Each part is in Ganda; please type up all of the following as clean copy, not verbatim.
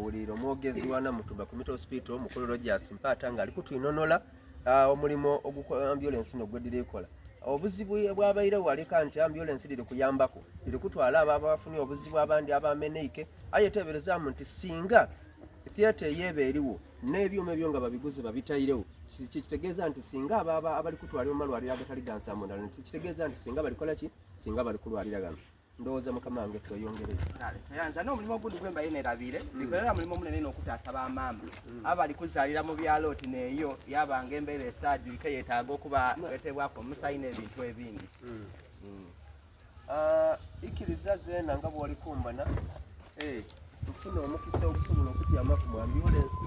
Uliro mwogezi wana Mutumba Community Hospital mukulu Rogers Mpata nga aliku twinonola omulimo ogukwa ambulance no gwedire ekola obuzibu bwabaire waleka nti ambulance liri kuyambako liri kutwala abafuni obuzibu abandi abameneike ayetebereza nti singa theater yebe eriwo n'ebyuma byo nga babiguze babitayirewo kitegeeza nti singa abali kutwala omalwalira agatali gansa mundalo kitegeeza nti singa balikola ki singa bali kulwalira gano ndoza mukama wange tuyongereza tayanza no mulimo gundi gwemba yene rabire bikolera mulimo munene n'okutaasa bamama abali kuzalira mu byalo oti neyo yabanga embeere esaju ikeyetaaga okuba etebwako musayine ebintu ebindi ikiriza zena nga bwoli kumbana tufuna omukisa okusobola okutyama ku ambulance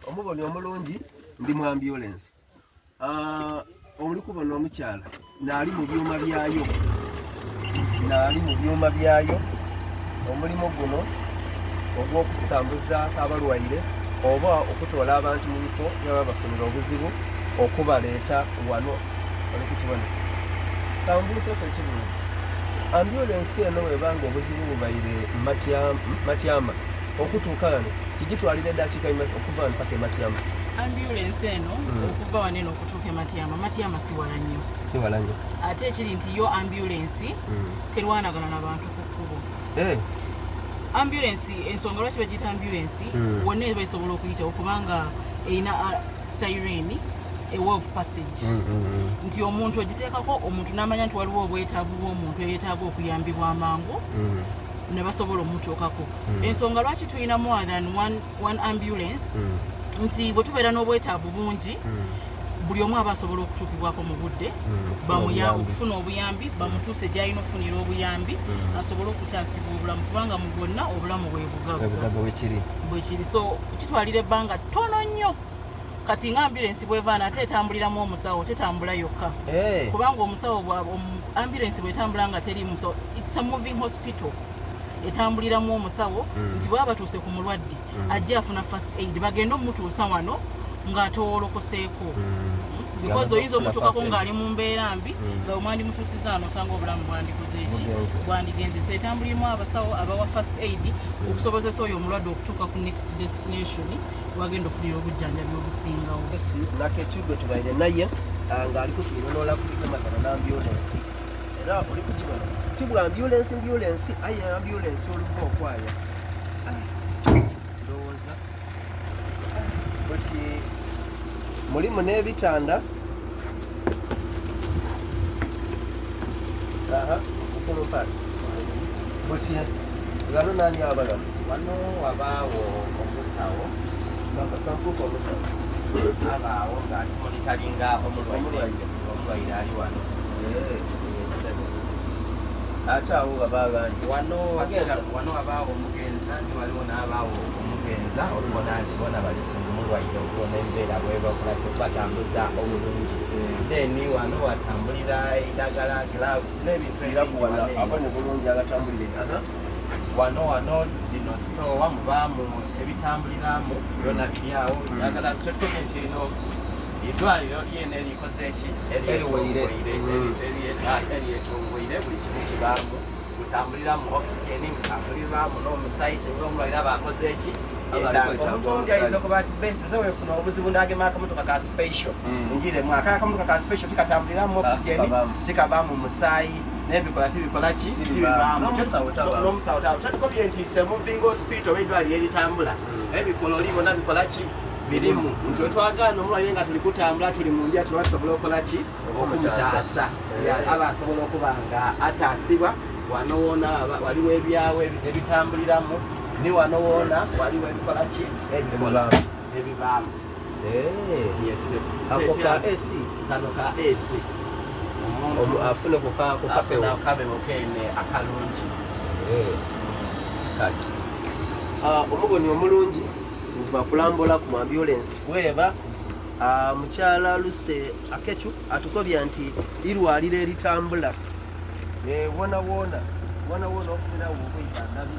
omuboni omulungi ndi mu ambulance omuli kubona omukyala naali mu byuma byayo omulimu guno ogw'okutambuza abalwaire oba okutwala abantu mu bifo byaba bafunira obuzibu okubaleeta wano olikukibona tambulisa tekirungi ambulance eno webanga obuzibu bubaire Matyama okutuuka wano kigitwalira eddakiika okuva mpaka e Matyama ambulance eno okuva wanene okutuuka Matyama siwala nnyo ate ekiri nti yo ambulance terwanagana n'abantu ku kkubo ambulance ensonga lwaki bagiyita ambulance wonna esobola okuyitawo kubanga erina siren ewa of passage nti omuntu ogiteekako omuntu n'amanya nti waliwo obwetaavu bw'omuntu eyeetaaga okuyambibwa amangu ne basobola omutuukako ensonga lwaki tulina more than one ambulance nti bwe tubeera n'obwetaavu bungi buli omu aba asobola okutuukibwako mu budde okufuna obuyambi bamutuuse gy'alina okufunira obuyambi asobole okutaasibwa obulamu kubanga mu bwonna obulamu bwe bugaga bwekiri so kitwalira ebbanga ttono nnyo kati nga ambulance bw'evaana ate etambuliramu omusawo tetambula yokka kubanga omusawo ambulance bw'etambula nga teri musawo it's a moving hospital etambuliramu omusawo nti bwaba batuuse ku mulwadde ajja afuna first aid bagenda omutuusa wano ng'atoolokoseeko because oyinza omutuukako ng'ali mu mbeera mbi nga omwandi mutuusiza wano osanga obulamu bwandikoze eki bwandigenze so etambuliramu abasawo abawa first aid okusobozesa oyo omulwadde okutuuka ku next destination wagenda ofunira obujjanjabi obusingawo nakekigwe tubaire naye ng'aliko twinonola kulikamagana n'ambulance era oli kukibona tibwa ambulance aye ambulance oluva okwaya ndowooza oti mulimu n'ebitanda okumupaati oti gano nani abalamu wano wabaawo omusawo kankuuka omusawo abaawo ng'alitalinga omulwaire ali wano ate awo babagandi wano abaawo omugenza nti waliwo n'abaawo omugenza olubona nti bona bali kumulwaire okubona embeera bwebakolaki okubatambuza obulungi then wano watambulira eddagala gloves n'ebintu abone bulungi agatambulire wano dino store mubaamu ebitambuliramu byonna biri awo ddagala kyotukoge nti eno eddwaliro lyena erikoze eki eryetongoire buli kimu kibaamu mutambulira mu oxygen mutambuliramu n'omusayizi ng'omulwaire aba akoze eki omuntu ondi ayinza okuba ati nze weefuna obuzibu ndagema akamotoka ka special njiremu akamotoka ka special tikatambuliramu oxygen tikabaamu musaayi n'ebikola tibikola ki tibibaamu n'omusawo tawo kyotukobye nti it's a moving hospital oba eddwaliro eritambula ebikola oli bonna bikola ki birimu nti wetwagaana omulwaire nga tuli kutambula tuli mu ndya tiwasobola okukola ki okumutaasa aba asobola okuba nga ataasibwa wano woona waliwo ebyawo ebitambuliramu ni wano woona waliwo ebikola ki ebibaamu kano ka AC afune kukafewo kene akalungi omuboni omulungi tuva kulambula ku ambulance weba mukyala Luse Akechu atukobya nti irwaliro eritambula wona wona okufuna obuyita nabi